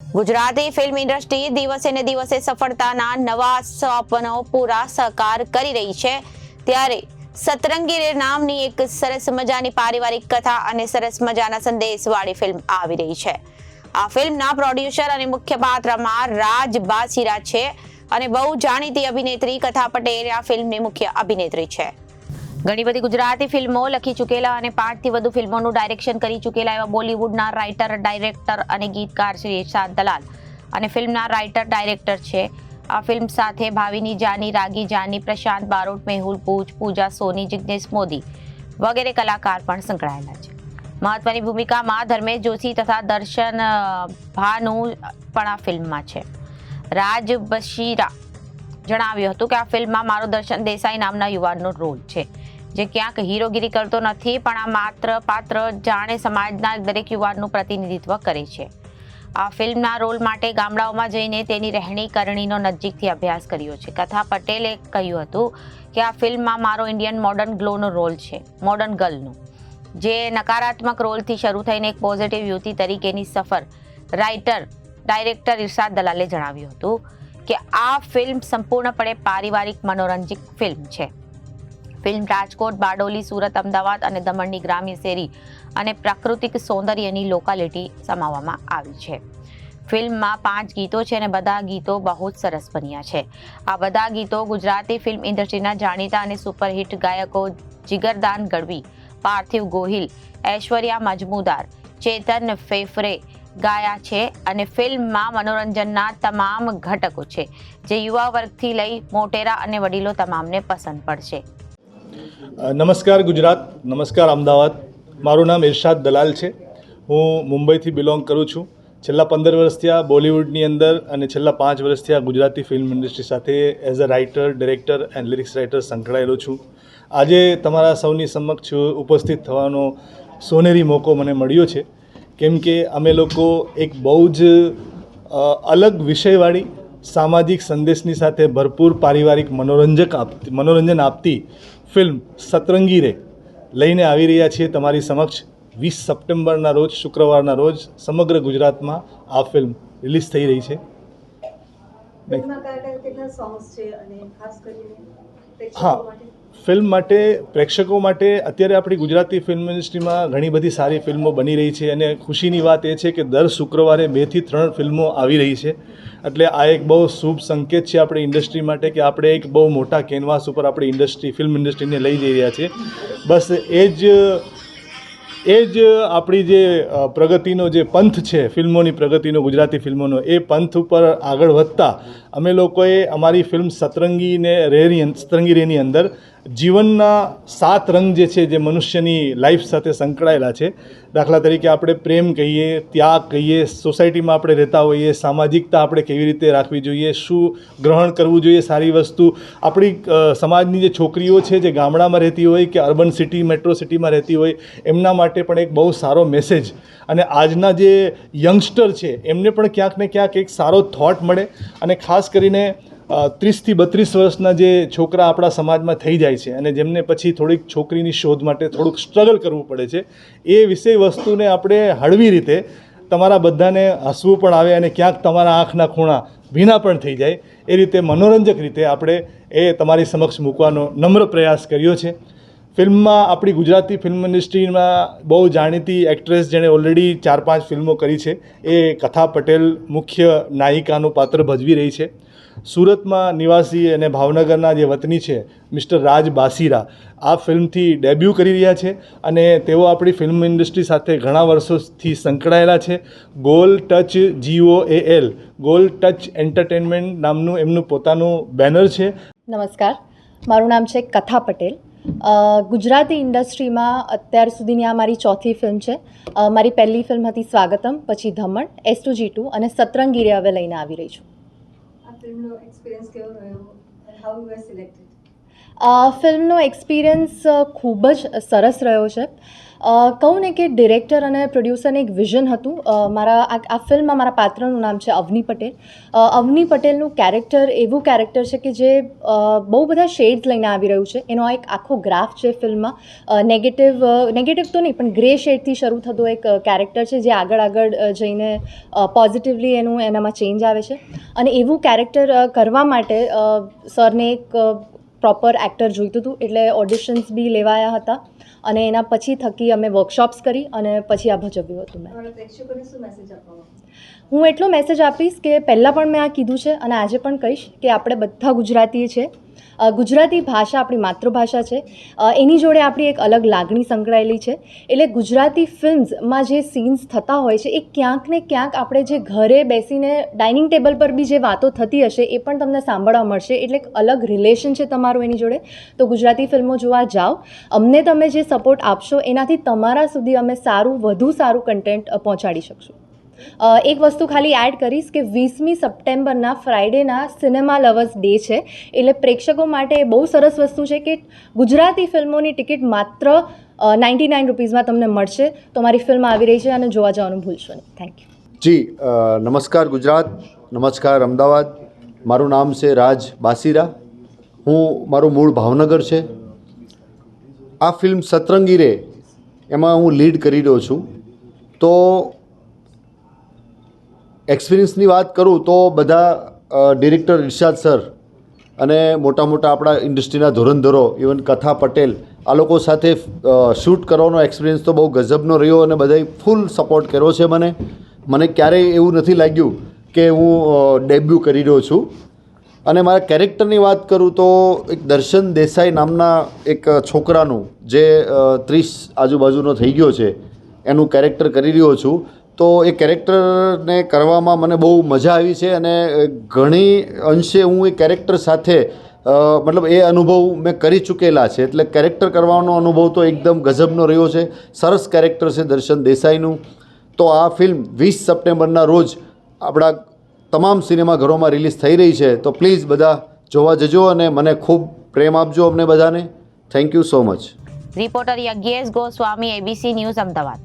Gujarati film industry દિવસે ને દિવસે સફળતાના નવા સ્વપ્નો પૂરા સાકાર કરી રહી છે, ત્યારે સતરંગી રે નામની એક સરસ મજાની પારિવારિક કથા અને સરસ મજાના સંદેશવાળી ફિલ્મ આવી રહી છે। આ ફિલ્મના પ્રોડ્યુસર અને મુખ્ય પાત્રમાં રાજ બાસીરા છે અને બહુ જાણીતી અભિનેત્રી કથા પટેલ આ ફિલ્મની મુખ્ય અભિનેત્રી છે। ઘણી બધી ગુજરાતી ફિલ્મો લખી ચૂકેલા અને 5 થી વધુ ફિલ્મોનું ડાયરેક્શન કરી ચૂકેલા એવા બોલિવૂડના રાઇટર, ડાયરેક્ટર અને ગીતકાર શ્રી ઇરશાદ દલાલ અને ફિલ્મના રાઇટર ડાયરેક્ટર છે। આ ફિલ્મ સાથે ભાવિની જાની, રાગી જાની, પ્રશાંત બારોટ, મેહુલ પૂજ, પૂજા સોની, જિગ્નેશ મોદી વગેરે કલાકાર પણ સંકળાયેલા છે। મહત્વની ભૂમિકામાં ધર્મેશ જોશી તથા દર્શન ભાનુ પણ આ ફિલ્મમાં છે। રાજ બશીરા જણાવ્યું હતું કે આ ફિલ્મમાં મારો દર્શન દેસાઈ નામના યુવાનનો રોલ છે, જે ક્યાંક હીરોગીરી કરતો નથી, પણ આ માત્ર પાત્ર જાણે સમાજના દરેક યુવાનનું પ્રતિનિધિત્વ કરે છે। આ ફિલ્મના રોલ માટે ગામડાઓમાં જઈને તેની રહેણી કરણીનો નજીકથી અભ્યાસ કર્યો છે। કથા પટેલે કહ્યું હતું કે આ ફિલ્મમાં મારો ઇન્ડિયન મોડર્ન ગ્લોનો રોલ છે, મોડર્ન ગર્લનો, જે નકારાત્મક રોલથી શરૂ થઈને એક પોઝિટિવ યુવતી તરીકેની સફર રાઇટર, ડાયરેક્ટર ઇરશાદ દલાલે જણાવ્યું હતું કે આ ફિલ્મ સંપૂર્ણપણે પારિવારિક મનોરંજક ફિલ્મ છે। ફિલ્મ રાજકોટ, બારડોલી, સુરત, અમદાવાદ અને દમણની ગ્રામ્ય શેરી અને પ્રાકૃતિક સૌંદર્યની લોકાલિટી સમાવવામાં આવી છે। ફિલ્મમાં 5 ગીતો છે અને બધા ગીતો બહુ જ સરસ બન્યા છે। આ બધા ગીતો ગુજરાતી ફિલ્મ ઇન્ડસ્ટ્રીના જાણીતા અને સુપરહિટ ગાયકો જીગરદાન ગઢવી, પાર્થિવ ગોહિલ, ઐશ્વર્યા મજમુદાર, ચેતન ફેફરે ગાયા છે અને ફિલ્મમાં મનોરંજનના તમામ ઘટકો છે, જે યુવા વર્ગથી લઈ મોટેરા અને વડીલો તમામને પસંદ પડશે। નમસ્કાર ગુજરાત, નમસ્કાર અમદાવાદ। મારું નામ ઇરશાદ દલાલ છે। હું મુંબઈથી બિલોંગ કરું છું। છેલ્લા 15 વર્ષથી આ બોલિવૂડની અંદર અને છેલ્લા 5 વર્ષથી આ ગુજરાતી ફિલ્મ ઇન્ડસ્ટ્રી સાથે as a writer, director and lyrics writer સંકળાયેલો છું। આજે તમારા સૌની સમક્ષ ઉપસ્થિત થવાનો સોનેરી મોકો મને મળ્યો છે, કેમ કે અમે લોકો એક બહુ જ અલગ વિષયવાળી, સામાજિક સંદેશની સાથે ભરપૂર પારિવારિક મનોરંજન આપતી ફિલ્મ સતરંગી રે લઈને આવી રહ્યા છીએ તમારી સમક્ષ। 20 સપ્ટેમ્બરના રોજ, શુક્રવારના રોજ સમગ્ર ગુજરાતમાં આ ફિલ્મ રિલીઝ થઈ રહી છે। હા, ફિલ્મ માટે, પ્રેક્ષકો માટે અત્યારે આપણી ગુજરાતી ફિલ્મ ઇન્ડસ્ટ્રીમાં ઘણી બધી સારી ફિલ્મો બની રહી છે અને ખુશીની વાત એ છે કે દર શુક્રવારે 2 થી 3 ફિલ્મો આવી રહી છે। એટલે આ એક બહુ શુભ સંકેત છે આપણી ઇન્ડસ્ટ્રી માટે કે આપણે એક બહુ મોટા કેનવાસ ઉપર આપણી ફિલ્મ ઇન્ડસ્ટ્રીને લઈ જઈ રહ્યા છીએ। બસ એ જ આપણી જે પ્રગતિનો જે પંથ છે, ફિલ્મોની પ્રગતિનો, ગુજરાતી ફિલ્મોનો, એ પંથ ઉપર આગળ વધતા અમે લોકોએ અમારી ફિલ્મ સતરંગી રેની અંદર જીવનના 7 રંગ જે છે, જે મનુષ્યની લાઈફ સાથે સંકળાયેલા છે, દાખલા તરીકે આપણે પ્રેમ કહીએ, ત્યાગ કહીએ, સોસાયટીમાં આપણે રહેતા હોઈએ, સામાજિકતા આપણે કેવી રીતે રાખવી જોઈએ, શું ગ્રહણ કરવું જોઈએ સારી વસ્તુ, આપણી સમાજની જે છોકરીઓ છે જે ગામડામાં રહેતી હોય કે અર્બન સિટી, મેટ્રો સિટીમાં રહેતી હોય, એમના માટે પણ એક બહુ સારો મેસેજ, અને આજના જે યંગસ્ટર છે એમને પણ ક્યાંક ને ક્યાંક એક સારો થોટ મળે, અને ખાસ કરીને 30 થી 32 વર્ષના જે છોકરા આપણા સમાજમાં થઈ જાય છે અને જેમને પછી થોડીક છોકરીની શોધ માટે થોડુંક સ્ટ્રગલ કરવું પડે છે, એ વિષય વસ્તુને આપણે હળવી રીતે તમારા બધાને હસવું પણ આવે અને ક્યાંક તમારા આંખના ખૂણા ભીના પણ થઈ જાય, એ રીતે મનોરંજક રીતે આપણે એ તમારી સમક્ષ મૂકવાનો નમ્ર પ્રયાસ કર્યો છે। ફિલ્મમાં આપણી ગુજરાતી ફિલ્મ ઇન્ડસ્ટ્રીમાં બહુ જાણીતી એક્ટ્રેસ જેણે ઓલરેડી 4-5 ફિલ્મો કરી છે, એ કથા પટેલ મુખ્ય નાયિકાનું પાત્ર ભજવી રહી છે। સુરતમાં નિવાસી અને ભાવનગરના જે વતની છે મિસ્ટર રાજ બાસીરા આ ફિલ્મથી ડેબ્યુ કરી રહ્યા છે અને તેઓ આપણી ફિલ્મ ઇન્ડસ્ટ્રી સાથે ઘણા વર્ષોથી સંકળાયેલા છે। Goal touch GOAL, goal touch entertainment નામનું એમનું પોતાનું બેનર છે। નમસ્કાર, મારું નામ છે કથા પટેલ। ગુજરાતી ઇન્ડસ્ટ્રીમાં અત્યાર સુધીની આ મારી 4થી ફિલ્મ છે। મારી પહેલી ફિલ્મ હતી સ્વાગતમ, પછી ધમણ, S2G2 અને સતરંગી હવે લઈને આવી રહી છું। આ ફિલ્મનો એક્સપિરિયન્સ કેવો રહ્યો? How you var selected? ફિલ્મનો એક્સપિરિયન્સ ખૂબ જ સરસ રહ્યો છે. કહું ને કે ડિરેક્ટર અને પ્રોડ્યુસરને એક વિઝન હતું. આ ફિલ્મમાં મારા પાત્રનું નામ છે અવની પટેલ. અવની પટેલનું કેરેક્ટર એવું કેરેક્ટર છે કે જે બહુ બધા શેડ્સ લઈને આવી રહ્યું છે. એનો એક આખો ગ્રાફ છે ફિલ્મમાં. નેગેટિવ તો નહીં પણ ગ્રે શેડથી શરૂ થતો એક કેરેક્ટર છે જે આગળ જઈને પોઝિટિવલી એનામાં ચેન્જ આવે છે. અને એવું કેરેક્ટર કરવા માટે સરને એક પ્રોપર એક્ટર જોઈતું હતું, એટલે ઓડિશન્સ બી લેવાયા હતા અને એના પછી થકી અમે વર્કશોપ્સ કરી અને પછી આ ભજવ્યું હતું. હું એટલો મેસેજ આપીશ કે પહેલાં પણ મેં આ કીધું છે અને આજે પણ કહીશ કે આપણે બધા ગુજરાતીએ છે. ગુજરાતી ભાષા આપણી માતૃભાષા છે. એની જોડે આપણી એક અલગ લાગણી સંકળાયેલી છે. એટલે ગુજરાતી ફિલ્મ્સમાં જે સીન્સ થતા હોય છે એ ક્યાંક ને ક્યાંક આપણે જે ઘરે બેસીને ડાઇનિંગ ટેબલ પર બી જે વાતો થતી હશે એ પણ તમને સાંભળવા મળશે. એટલે એક અલગ રિલેશન છે તમારું એની જોડે. તો ગુજરાતી ફિલ્મો જોવા જાઓ. અમને તમે જે સપોર્ટ આપશો એનાથી તમારા સુધી અમે વધુ સારું કન્ટેન્ટ પહોંચાડી શકશું. એક વસ્તુ ખાલી એડ કરીશ કે 20મી સપ્ટેમ્બરના ફ્રાઈડેના સિનેમા લવર્સ ડે છે. એટલે પ્રેક્ષકો માટે બહુ સરસ વસ્તુ છે કે ગુજરાતી ફિલ્મોની ટિકિટ માત્ર 99 રૂપીઝમાં તમને મળશે. તો મારી ફિલ્મ આવી રહી છે અને જોવા જવાનું ભૂલશો નહીં. Thank you. જી નમસ્કાર ગુજરાત, નમસ્કાર અમદાવાદ. મારું નામ છે રાજ બાસીરા. મારું મૂળ ભાવનગર છે. આ ફિલ્મ સતરંગી રે એમાં હું લીડ કરી રહ્યો છું. તો એક્સપિરિયન્સની વાત કરું તો બધા ડિરેક્ટર ઇરશાદ સર અને મોટા આપણા ઇન્ડસ્ટ્રીના ધોરણધરો ઇવન કથા પટેલ આ લોકો સાથે શૂટ કરવાનો એક્સપિરિયન્સ તો બહુ ગજબનો રહ્યો અને બધાએ ફૂલ સપોર્ટ કર્યો છે મને ક્યારેય એવું નથી લાગ્યું કે હું ડેબ્યુ કરી રહ્યો છું. અને મારા કેરેક્ટરની વાત કરું તો એક દર્શન દેસાઈ નામના એક છોકરાનું જે 30 આજુબાજુનો થઈ ગયો છે એનું કેરેક્ટર કરી રહ્યો છું. તો એ કેરેક્ટરને કરવામાં મને બહુ મજા આવી છે અને ઘણી અંશે હું એ કેરેક્ટર સાથે મતલબ એ અનુભવ મેં કરી ચૂકેલા છે. એટલે કેરેક્ટર કરવાનો અનુભવ તો એકદમ ગજબનો રહ્યો છે. સરસ કેરેક્ટર છે દર્શન દેસાઈનું. તો આ ફિલ્મ 20 સપ્ટેમ્બરના રોજ આપણા તમામ સિનેમાઘરોમાં રિલીઝ થઈ રહી છે. તો પ્લીઝ બધા જોવા જજો અને મને ખૂબ પ્રેમ આપજો અમને બધાને. Thank you so much. Reporter Yagnesh Goswami, ABC news, Ahmedabad.